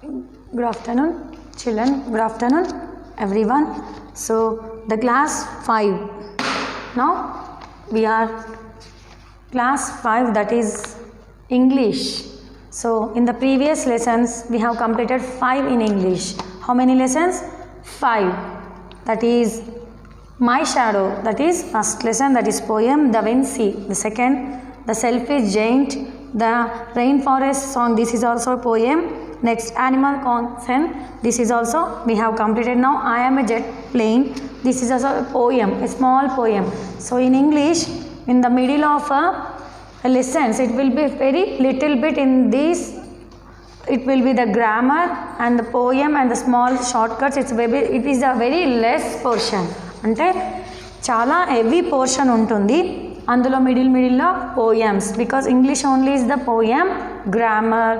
Good afternoon, children. Good afternoon, everyone. So, the class 5. Now, we are class 5, that is English. So, in the previous lessons, we have completed 5 in English. How many lessons? 5. That is My Shadow. That is first lesson. That is poem Da Vinci. The second, The Selfish Giant. The Rainforest Song. This is also a poem. Next, Animal Consent. This is also we have completed now. I Am a Jet Plane. This is also a poem, a small poem. So in English, in the middle of a lessons, it will be very little bit in this. It will be the grammar and the poem and the small shortcuts. It is a very less portion. అంటే చాలా heavy portion ఉంటుంది. అందులో మిడిల్లో poems, because English only is the poem, grammar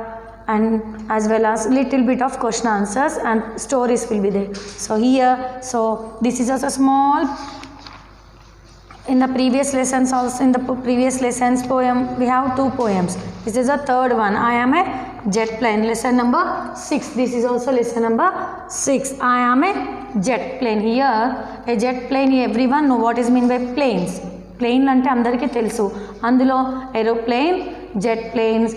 and as well as little bit of question answers and stories will be there. So here, so this is also small. In the previous lessons also, in the previous lessons poem, we have 2 poems. This is the third one. I am a jet plane. Lesson number 6. This is also lesson number 6. I am a jet plane. Here, a jet plane, everyone know what is mean by planes. Plane అంటే అందరికీ తెలుసు. అందులో aeroplane, jet planes,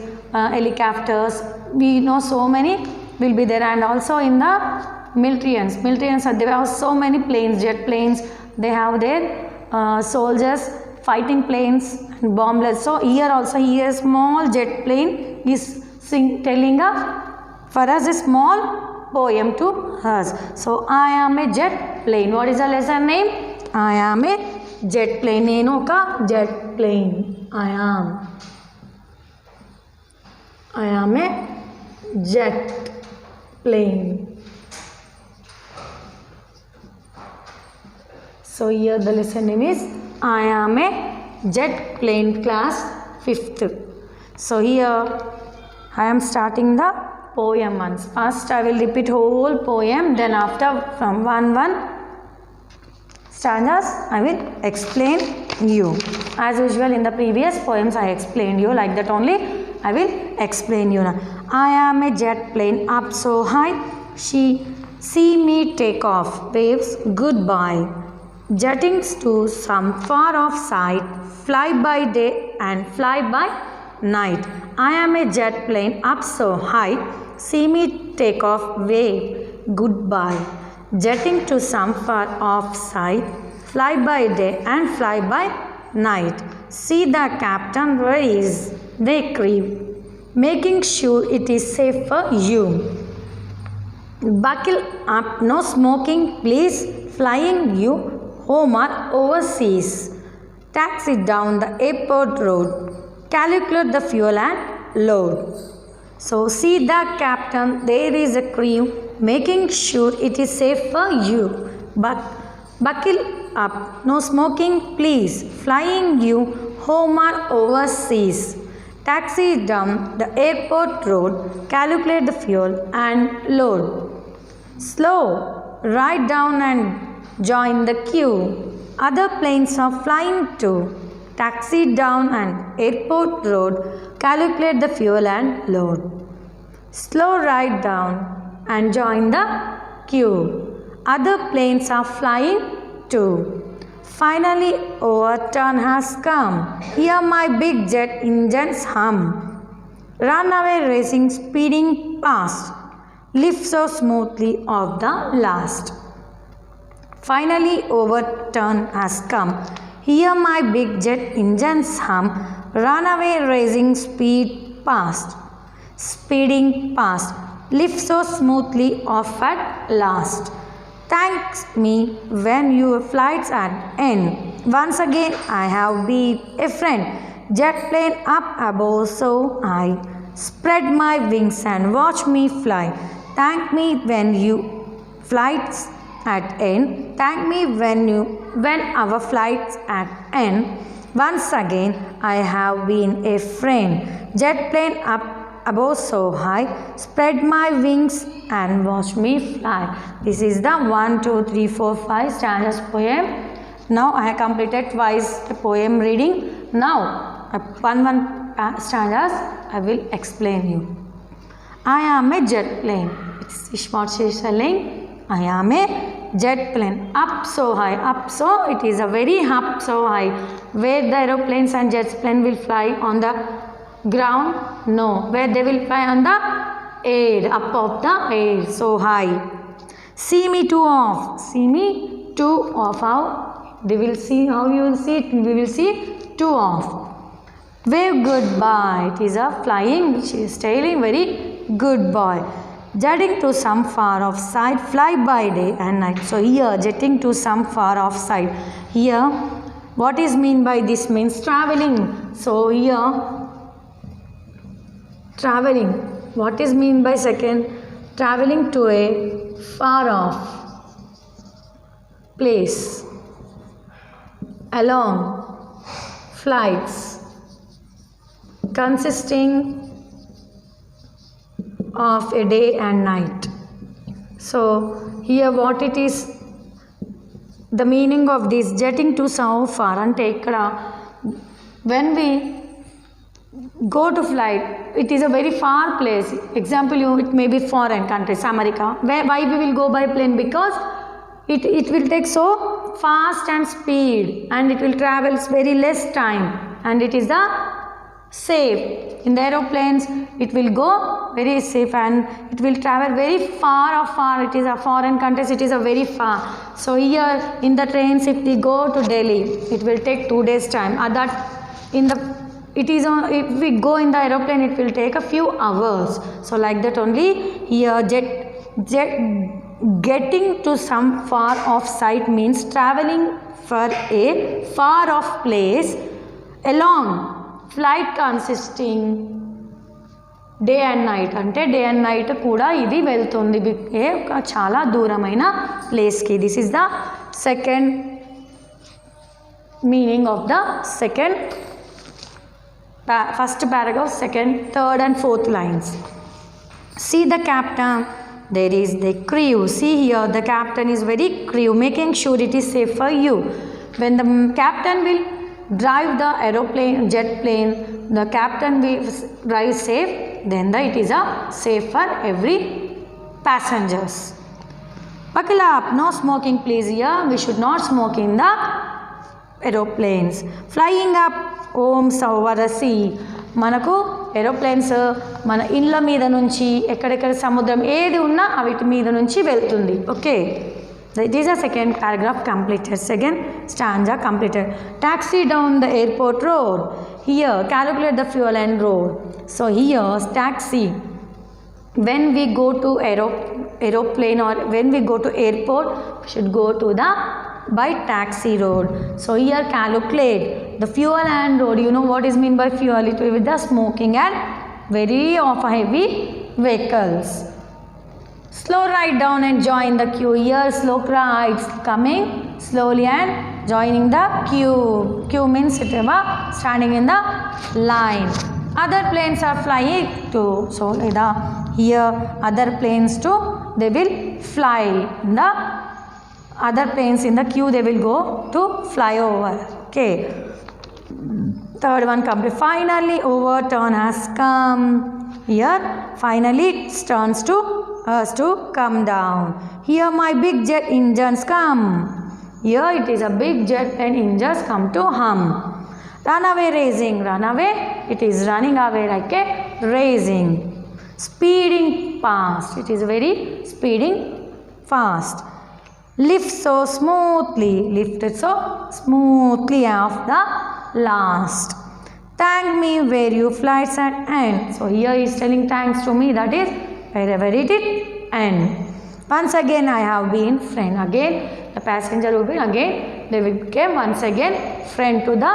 helicopters, we know so many will be there. And also in the militarians, they have so many planes, jet planes. They have their soldiers, fighting planes, and bomblets. So here also, here small jet plane is telling for us a small poem to us. So I am a jet plane. What is the lesson name? I am a jet plane. నేను ఒక jet plane. I am a jet plane. So here the lesson name is I am a jet plane, class 5th. So here I am starting the poem once. First I will repeat whole poem, then after from 1 stanzas I will explain you. As usual in the previous poems I explained you, like that only I will explain you now. I am a jet plane up so high, see me take off, waves goodbye. Jetting to some far off sight, fly by day and fly by night. I am a jet plane up so high, see me take off, wave goodbye. Jetting to some far off sight, fly by day and fly by night. See the captain raise the crew, making sure it is safe for you. Buckle up, no smoking please, flying you home or overseas. Taxi down the airport road, calculate the fuel and load. So see the captain, there is a crew, making sure it is safe for you. Buckle up, no smoking please, flying you home or overseas. Taxi down the airport road, calculate the fuel and load. Slow, ride down and join the queue. Other planes are flying too. Taxi down and airport road, calculate the fuel and load. Slow, ride down and join the queue. Other planes are flying too. Finally, overturn has come. Hear my big jet engines hum. Runaway racing speeding past, lift so smoothly off the last. Finally, overturn has come. Hear my big jet engines hum. Runaway racing speeding past, lift so smoothly off at last. Thanks me when your flight's at end. Once again I have been a friend. Jet plane up above so high, spread my wings and watch me fly. Thank me when you flight's at end. Thank me when our flight's at end. Once again I have been a friend. Jet plane up above so high, spread my wings and watch me fly. This is the 1, 2, 3, 4, 5 stanzas poem. Now I have completed twice the poem reading. Now one stanzas I will explain you. I am a jet plane. It's what she is telling. I am a jet plane. Up so high. Up so it is a very up so high. Where the aeroplanes and jet plane will fly on the ground? No. Where they will fly on the air. Up of the air. So high. See me too off. See me too off. How? They will see. How you will see it? We will see too off. Wave goodbye. It is a flying. She is telling very good boy. Jetting to some far off side. Fly by day and night. So here jetting to some far off side. Here what is mean by this means traveling. So here traveling. What is mean by second? Traveling to a far off place. Along flights consisting of a day and night. So here what it is, the meaning of this jetting to so far ante ikkada when we go to flight, it is a very far place. Example, it may be foreign countries, America. Why we will go by plane? Because it will take so fast and speed, and it will travel very less time, and it is the safe. In the aeroplanes it will go very safe and it will travel very far. It is a foreign countries, it is a very far. So here in the trains, if we go to Delhi, it will take 2 days time. If we go in the aeroplane, it will take a few hours. So like that only here getting to some far off site means traveling for a far off place along flight consisting day and night. అంటే day and night కూడా ఇది వెళ్తుంది చాలా దూరమైన ప్లేస్కి. This is the second meaning of the second first paragraph, second, third and fourth lines. See the captain, there is the crew. See here, the captain is very crew, making sure it is safe for you. When the captain will drive the aeroplane, jet plane, the captain will drive safe, then it is a safe for every passengers. Buckle up, no smoking please. Here we should not smoke in the aeroplanes. Flying up homes over the sea. మనకు aeroplanes మన ఇండ్ల మీద నుంచి ఎక్కడెక్కడ సముద్రం ఏది ఉన్నా వీటి మీద నుంచి వెళ్తుంది. Okay, this is a second paragraph completed, second stanza completed. Taxi down the airport road. Here calculate the fuel and road. So here taxi, when we go to aeroplane or when we go to airport, we should go to the by taxi road. So here calculate the fuel and road. You know what is mean by fuel? It will be the smoking and very of heavy vehicles. Slow ride down and join the queue. Here slow rides coming slowly and joining the queue. Queue means standing in the line. Other planes are flying too. So here other planes too, they will fly. The other planes in the queue, they will go to fly over. Okay, third one complete. Finally overturn has come. Here finally it turns to us to come down. Here my big jet engines come. Here it is a big jet and engines come to hum. Run away racing, run away, it is running away like a racing. Speeding past, it is very speeding fast. Lift so smoothly, lifted so smoothly off the last. Thank me where you flights at end. So here he is telling thanks to me, that is wherever it end. Once again I have been friend. Again the passenger will be, again they will become once again friend to the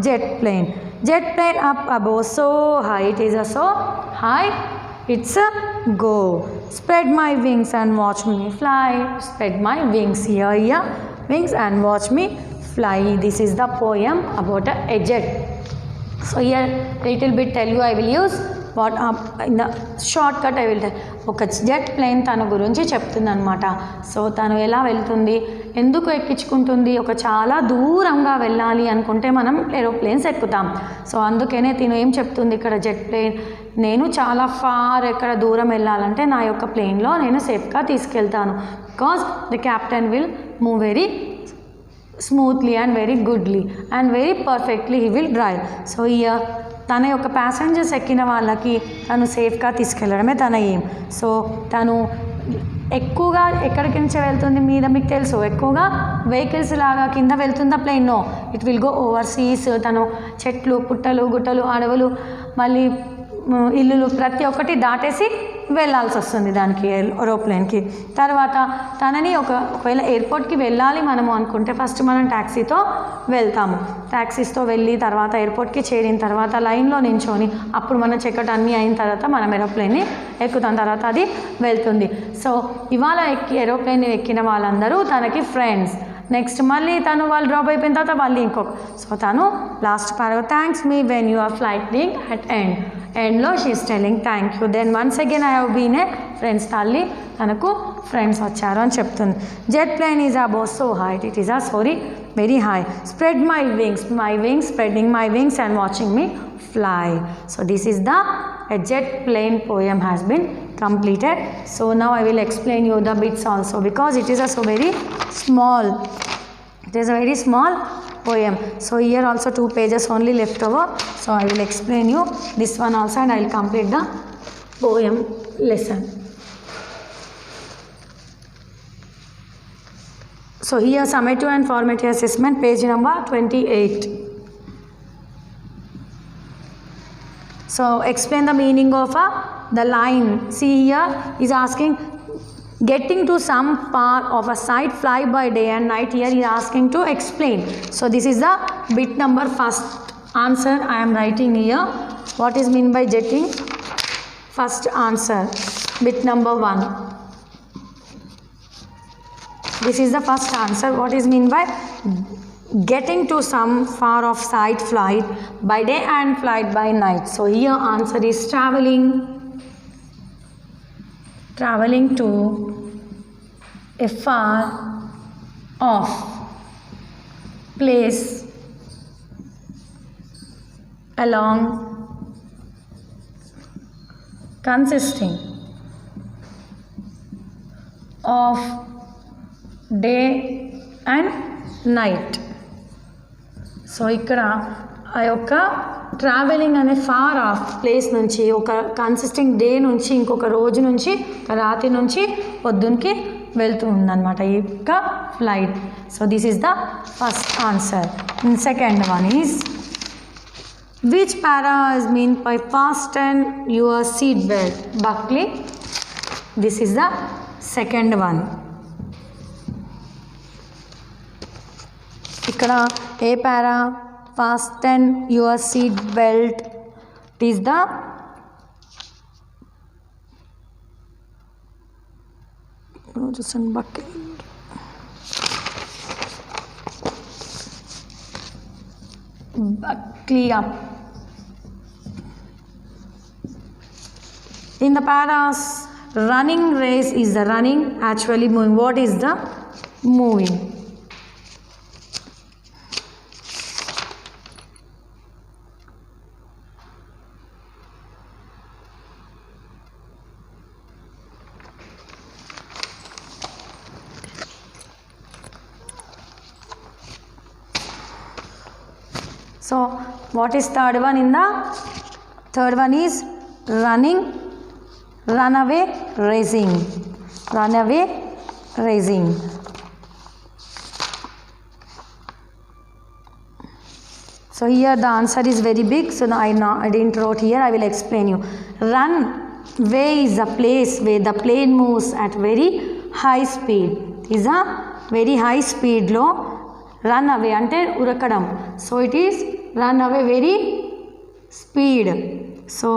jet plane. Jet plane up above so high, it is a so high, it's a go. Spread my wings and watch me fly. Spread my wings, here wings and watch me fly. This is the poem about a jet. So here little bit Telugu I will use. What in the short cut I will ఒక jet plane తన గురించి చెప్తుందనమాట. So తను ఎలా వెళ్తుంది, ఎందుకు ఎక్కించుకుంటుంది, ఒక చాలా దూరంగా వెళ్ళాలి అనుకుంటే మనం ఏరోప్లేన్స్ ఎక్కుతాం. సో అందుకనే తిను ఏం చెప్తుంది ఇక్కడ, జెట్ ప్లేన్ నేను చాలా ఫార్ ఎక్కడ దూరం వెళ్ళాలంటే నా యొక్క ప్లేన్లో నేను సేఫ్గా తీసుకెళ్తాను. Because the captain will move very smoothly and very goodly and very perfectly he will drive. So year తన యొక్క ప్యాసింజర్స్ ఎక్కిన వాళ్ళకి తను సేఫ్గా తీసుకెళ్ళడమే తన ఎయిమ్. సో తను ఎక్కువగా ఎక్కడికి నుంచి వెళ్తుంది మీద మీకు తెలుసు, ఎక్కువగా వెహికల్స్ లాగా కింద వెళ్తుందా plane? No, it will go overseas. తను చెట్లు, పుట్టలు, గుట్టలు, అడవులు, మళ్ళీ ఇల్లులు ప్రతి ఒక్కటి దాటేసి వెళ్ళాల్సి వస్తుంది దానికి, ఏరోప్లేన్కి. తర్వాత తనని ఒకవేళ ఎయిర్పోర్ట్కి వెళ్ళాలి మనము అనుకుంటే ఫస్ట్ మనం ట్యాక్సీతో వెళ్తాము. ట్యాక్సీస్తో వెళ్ళి తర్వాత ఎయిర్పోర్ట్కి చేరిన తర్వాత లైన్లో నించొని అప్పుడు మనం చెక్అవుట్ అన్నీ అయిన తర్వాత మనం ఏరోప్లేన్ని ఎక్కుతాం, తర్వాత అది వెళ్తుంది. సో ఇవాళ ఏరోప్లేన్ ఎక్కిన వాళ్ళందరూ తనకి ఫ్రెండ్స్. నెక్స్ట్ మళ్ళీ తను వాళ్ళు డ్రాప్ అయిపోయిన తర్వాత మళ్ళీ ఇంకొక, సో తను last paragraph thanks me when you are flighting at ఎండ్లో she's telling thank you, then once again I have been a friends. తల్లి తనకు ఫ్రెండ్స్ వచ్చారు అని చెప్తుంది. Jet plane is above so height, it is very high. Spread my wings, spreading my wings and watching me fly. So this is the a jet plane poem has been completed. So now I will explain you the bits also because it is also very small. It is a very small poem. So here also 2 pages only left over. So I will explain you this one also and I will complete the poem lesson. So here summative and formative assessment, page number 28. So explain the meaning of the line. See here is asking getting to some part of a site, fly by day and night. Here he is asking to explain. So this is the bit number first answer I am writing here. What is mean by jetting? First answer, bit number 1. This is the first answer. What is mean by getting to some far off site, flight by day and flight by night? So here answer is traveling to a far off place along consisting of day and night. So ఇక్కడ ఆ యొక్క travelling అనే far of place నుంచి ఒక consisting day నుంచి ఇంకొక రోజు నుంచి ఒక రాత్రి నుంచి పొద్దునకి వెళ్తూ ఉందన్నమాట ఈ యొక్క flight. So this is the first answer. Second one is which para is mean by fasten your seat belt buckle. This is the second one. ఇక్కడ ఏ పారా, fasten your seat belt, it is the buckle. Buckle up. In the paras, running race is the running, actually moving. What is the moving? So what is third one? In the third one is running, runaway, racing. Runaway, racing. So here the answer is very big. So now I didn't wrote here. I will explain you. Run way is a place where the plane moves at very high speed. Is a very high speed లో run away అంటే ఉరకడం. So it is run away very speed. So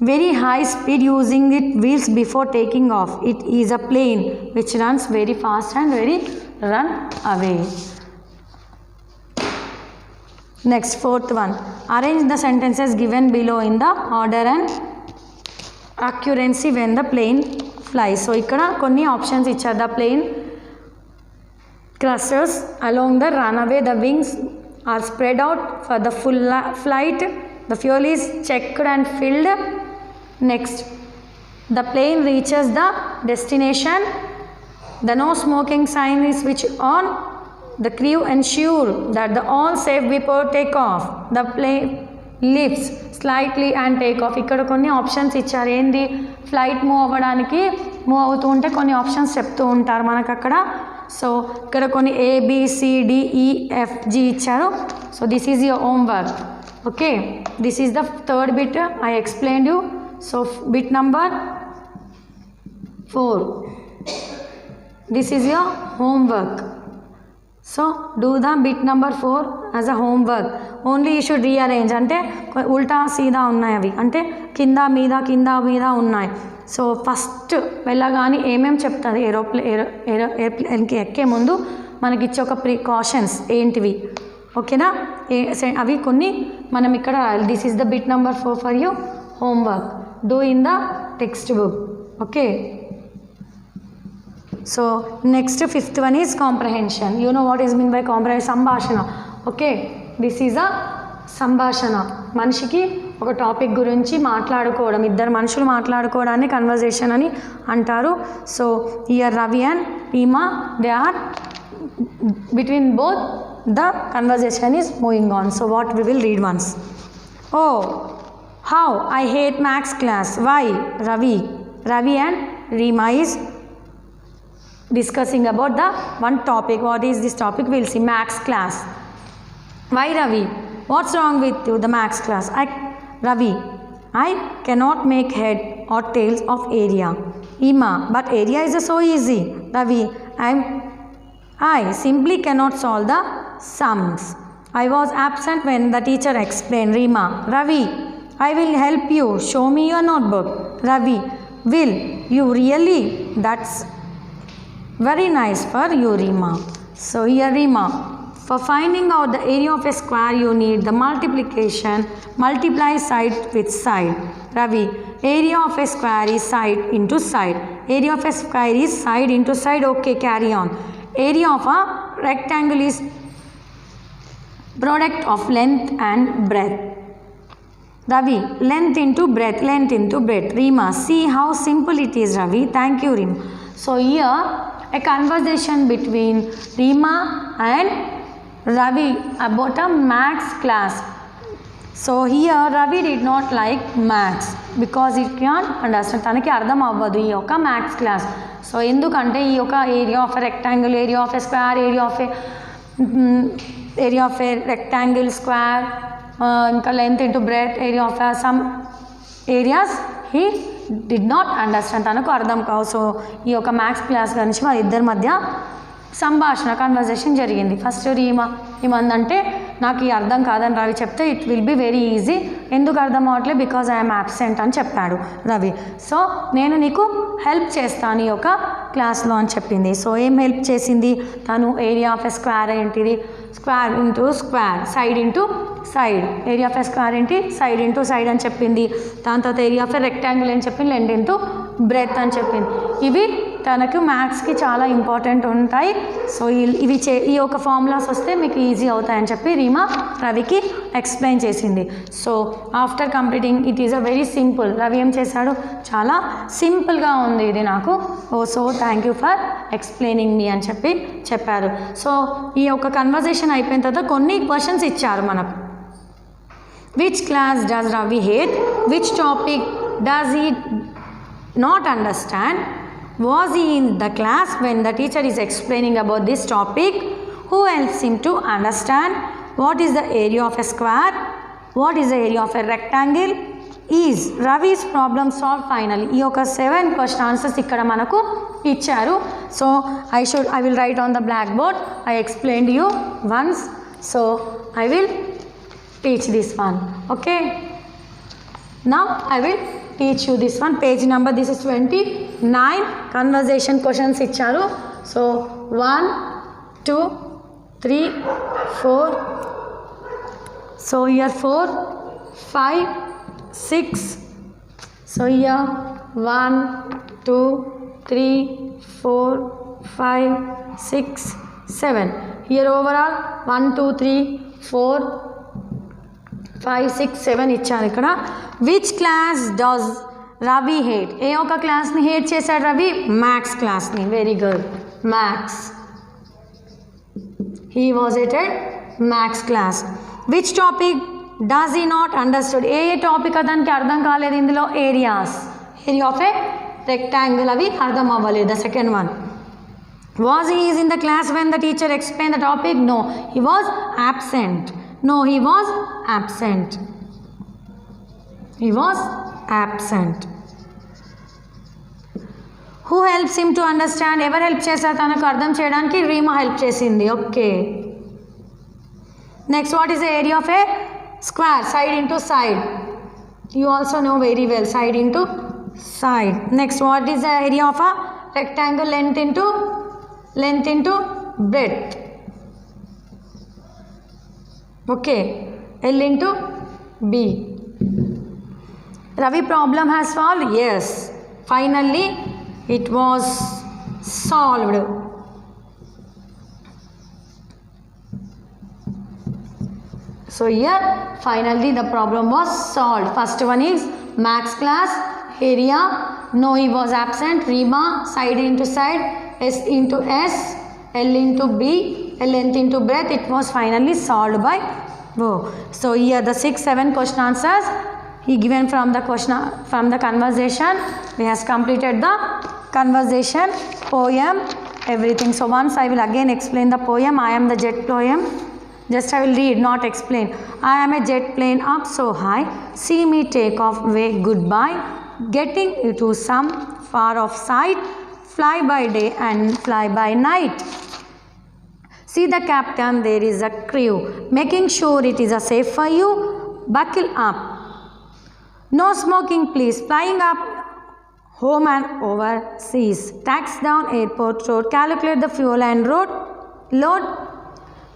very high speed using its wheels before taking off. It is a plane which runs very fast and very run away. Next, fourth one. Arrange the sentences given below in the order and accuracy when the plane flies. So, ikkada konni options icharu. The plane clusters along the runway. The wings are spread out for the full flight. The fuel is checked and filled. Next, the plane reaches the destination. The no smoking sign is switched on. The crew ensure that the all safe before takeoff. The plane lifts slightly and take off. ikkada konni options icharu. endi flight move avvadaniki move avutu unte konni options cheptu untaru manaku akkada. So ikkada konni A B C D E F G icharu. So this is your homework. Okay, this is the third bit I explained you. So bit number 4, this is your homework. So do the bit number 4 as a homework. Only you should rearrange. అంటే ఉల్టా సీదా ఉన్నాయి అవి, అంటే కింద మీద ఉన్నాయి. So first వెళ్ళగానే ఏమేమి చెప్తుంది ఏరోప్లేన్కి ఎక్కే ముందు మనకి ఇచ్చే ఒక ప్రికాషన్స్ ఏంటివి, ఓకేనా? అవి కొన్ని మనం ఇక్కడ రాయాలి. This is the bit number 4 for you homework. Do in the textbook. Okay. So next, fifth one is comprehension. You know what is mean by comprehension? Sambhashana. Okay, this is a సంభాషణ. మనిషికి ఒక topic గురించి మాట్లాడుకోవడం, ఇద్దరు మనుషులు మాట్లాడుకోవడాన్ని conversation అని అంటారు. So here Ravi and Reema, they are between both the conversation is moving on. So what we will read once. Oh how I hate maths class. Why? Ravi and Reema is discussing about the one topic. What is this topic? We'll see. Maths class. Why, Ravi? What's wrong with you, the maths class? Ravi, I cannot make head or tails of area. Reema, but area is so easy. Ravi, I simply cannot solve the sums. I was absent when the teacher explained. Reema, Ravi, I will help you. Show me your notebook. Ravi, will you really? That's very nice for you, Reema. So here, Reema, for finding out the area of a square, you need the multiplication. Multiply side with side. Ravi, area of a square is side into side. Area of a square is side into side. Okay, carry on. Area of a rectangle is product of length and breadth. Ravi, length into breadth, length into breadth. Reema, see how simple it is, Ravi. Thank you, Reema. So here a conversation between Reema and Ravi about a maths class. So here Ravi did not like maths because he can't understand. తనకి అర్థం అవ్వదు ఈ యొక్క maths class. So ఎందుకంటే ఈ యొక్క area of a rectangle, area of a square, area of a rectangle, square, ఇంకా length into breadth, area of some areas he did not understand, తనకు అర్థం కావు. సో ఈ యొక్క మ్యాథ్స్ క్లాస్ గురించి వాళ్ళ ఇద్దరి మధ్య సంభాషణ, కన్వర్జేషన్ జరిగింది. ఫస్ట్ ఏమందంటే నాకు ఈ అర్థం కాదని రవి చెప్తే it will be very easy. ఎందుకు అర్థం అవ్వట్లేదు? బికాజ్ ఐఎమ్ యాబ్సెంట్ అని చెప్పాడు రవి. సో నేను నీకు హెల్ప్ చేస్తాను ఈ యొక్క క్లాస్లో అని చెప్పింది. సో ఏం హెల్ప్ చేసింది తను? ఏరియా ఆఫ్ ఎ స్క్వేర్ ఏంటిది? Square into square, side into side. Area of a square ఏంటి? సైడ్ ఇంటూ సైడ్ అని చెప్పింది. దాని తర్వాత ఏరియా ఆఫ్ ఎ రెక్టాంగిల్ అని చెప్పింది, లెంత్ ఇంటూ బ్రెత్ అని చెప్పింది. ఇవి తనకు మ్యాథ్స్కి చాలా ఇంపార్టెంట్ ఉంటాయి. సో ఇవి ఈ యొక్క ఫార్ములాస్ వస్తే మీకు ఈజీ అవుతాయని చెప్పి రీమా రవికి ఎక్స్ప్లెయిన్ చేసింది. So after completing it is a very simple. Ravi ఏం చేశాడు? చాలా సింపుల్గా ఉంది ఇది నాకు. So thank you for explaining me అని చెప్పారు. సో ఈ యొక్క కన్వర్జేషన్ అయిపోయిన తర్వాత కొన్ని క్వశ్చన్స్ ఇచ్చారు మనకు. Which class does Ravi hate? Which topic does he not understand? Was he in the class when the teacher is explaining about this topic? Who helps him to understand? What is the area of a square? What is the area of a rectangle? Is Ravi's problem solved finally? ఈ యొక్క 7 question answers ఇక్కడ మనకు ఇచ్చారు. So I will write on the blackboard. I explained you once. So I will teach this one. Okay. Now I will teach you this one. Page number, this is 29. Conversation questions ఇచ్చారు. So 1 2 3 4 So here 4, 5, 6. So here 1, 2, 3, 4, 5, 6, 7. Here overall 1, 2, 3, 4, 5, 6, 7 ఇచ్చాను ఇక్కడ. Which class does Ravi hate? ఏ ఒక క్లాస్ని hate చేశాడు రవి? Maths క్లాస్ని. Very good. Maths. He was hated maths class. Which topic does he not understood? ఏ topic అతనికి అర్థం కాలేదు ఇందులో? Areas. Area of a rectangle అవి అర్థం అవ్వలేదు. The second one. Was he is in the class when the teacher explained the topic? No, he was absent. No, he was absent. He was absent. Who helps him to understand? ఎవరు help చేశారు తనకు అర్థం చేయడానికి? Reema help చేసింది. Okay. Next, what is the area of A square? Side into side. You also know very well, side into side. Next, what is the area of a rectangle? Length into breadth. Okay, L into B. Ravi problem has solved? Yes. Finally, it was solved. So here finally the problem was solved. First one is max class, area, no, he was absent, Rima, side into side, S into S, L into B, length into breadth. It was finally solved by Bo. So here the 6, 7 question answers he given from the question, from the conversation. We has completed the conversation, poem, everything. So once I will again explain the poem. I am the jet poem. Just I will read, not explain. I am a jet plane up so high, see me take off, way goodbye, getting to some far off sight, fly by day and fly by night. See the captain, there is a crew, making sure it is a safe for you, buckle up. No smoking please, flying up home and overseas. Tax down airport road, calculate the fuel and road, load.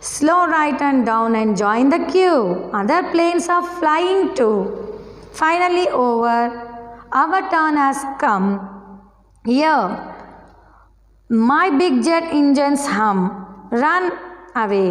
Slow right and down and join the queue. Other planes are flying too. Finally over, our turn has come. Here, my big jet engines hum, run away.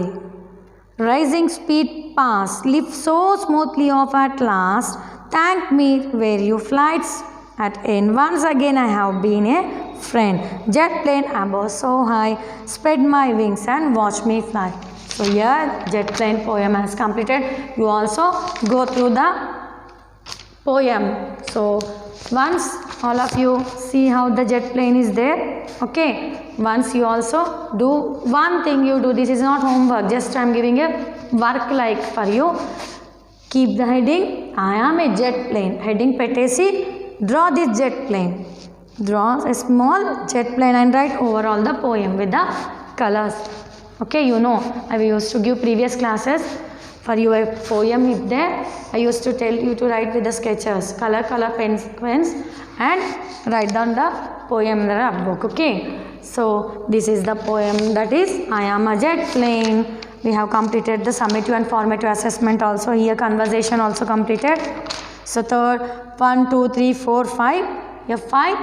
Rising speed pass, lift so smoothly off at last. Thank me where you flights at end. Once again I have been a friend. Jet plane above so high, spread my wings and watch me fly. So here jet plane poem has completed. You also go through the poem. So once all of you see how the jet plane is there, okay, once you also do one thing. You do, this is not homework, just I am giving a work like for you. Keep the heading, I am a jet plane. Heading petesi, draw this jet plane. Draw a small jet plane and write over all the poem with the colors. Okay, you know, I used to give previous classes for your poem if there. I used to tell you to write with the sketches, color pens and write down the poem in the book. Okay, so this is the poem, that is I am a jet plane. We have completed the summative and formative assessment also. Here conversation also completed. So third, 1, 2, 3, 4, 5. Here 5.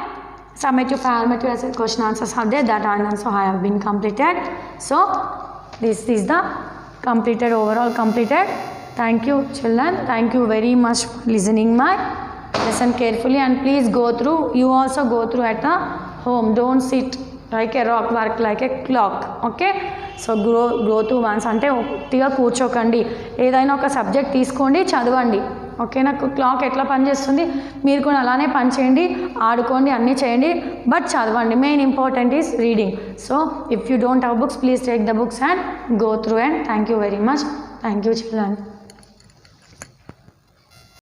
Summative, formative question answers are there, that also have been completed. So this is the completed, overall completed. Thank you children, thank you very much for listening my lesson carefully, and please go through, you also go through at the home. Don't sit like a rock, work like a clock. Okay, so go through once. అంటే ఒట్టిగా కూర్చోకండి, ఏదైనా ఒక subject తీసుకోండి, చదవండి. Okay, నాకు clock ఎట్లా పనిచేస్తుంది మీరు కూడా అలానే పని చేయండి, ఆడుకోండి, అన్నీ చేయండి, బట్ చదవండి. Main important is reading. So if you don't have books, please take the books and go through, and thank you very much. Thank you children.